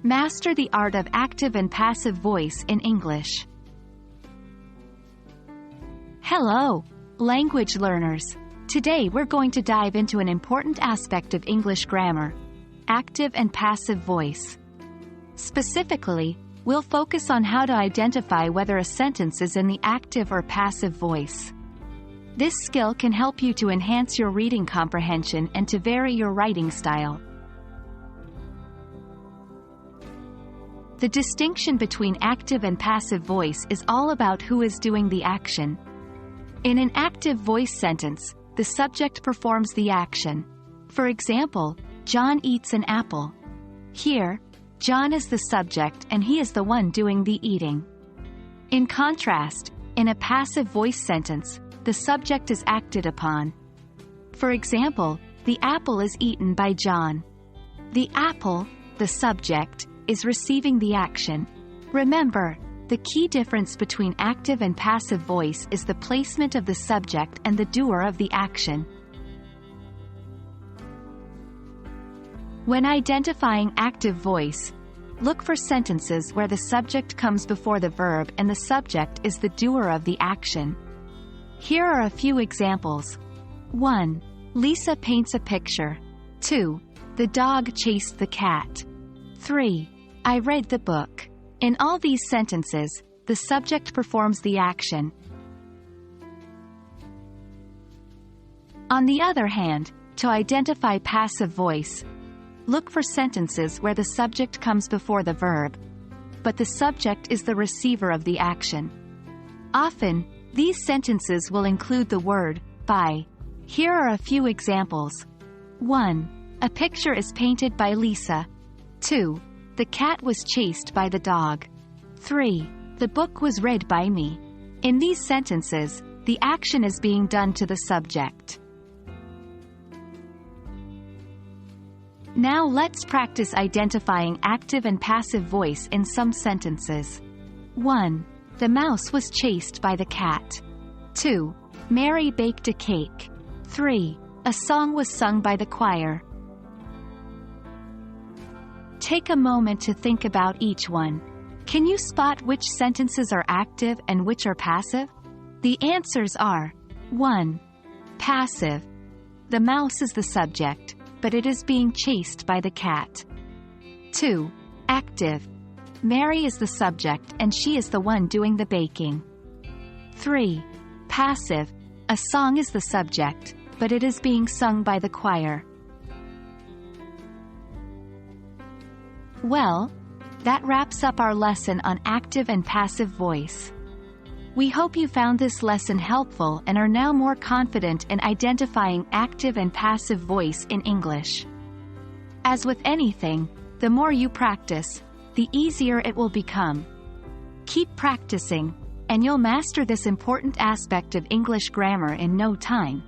Master the art of active and passive voice in English. Hello, language learners. Today we're going to dive into an important aspect of English grammar: active and passive voice. Specifically, we'll focus on how to identify whether a sentence is in the active or passive voice. This skill can help you to enhance your reading comprehension and to vary your writing style. The distinction between active and passive voice is all about who is doing the action. In an active voice sentence, the subject performs the action. For example, John eats an apple. Here, John is the subject and he is the one doing the eating. In contrast, in a passive voice sentence, the subject is acted upon. For example, the apple is eaten by John. The apple, the subject, is receiving the action. Remember, the key difference between active and passive voice is the placement of the subject and the doer of the action. When identifying active voice, look for sentences where the subject comes before the verb and the subject is the doer of the action. Here are a few examples. 1. Lisa paints a picture. 2. The dog chased the cat. 3. I read the book. In all these sentences, the subject performs the action. On the other hand, to identify passive voice, look for sentences where the subject comes before the verb, but the subject is the receiver of the action. Often, these sentences will include the word by. Here are a few examples. 1. A picture is painted by Lisa. 2. The cat was chased by the dog. 3. The book was read by me. In these sentences, the action is being done to the subject. Now let's practice identifying active and passive voice in some sentences. 1. The mouse was chased by the cat. 2. Mary baked a cake. 3. A song was sung by the choir. Take a moment to think about each one. Can you spot which sentences are active and which are passive? The answers are: 1. Passive. The mouse is the subject, but it is being chased by the cat. 2. Active. Mary is the subject and she is the one doing the baking. 3. Passive. A song is the subject, but it is being sung by the choir. Well, that wraps up our lesson on active and passive voice. We hope you found this lesson helpful and are now more confident in identifying active and passive voice in English. As with anything, the more you practice, the easier it will become. Keep practicing, and you'll master this important aspect of English grammar in no time.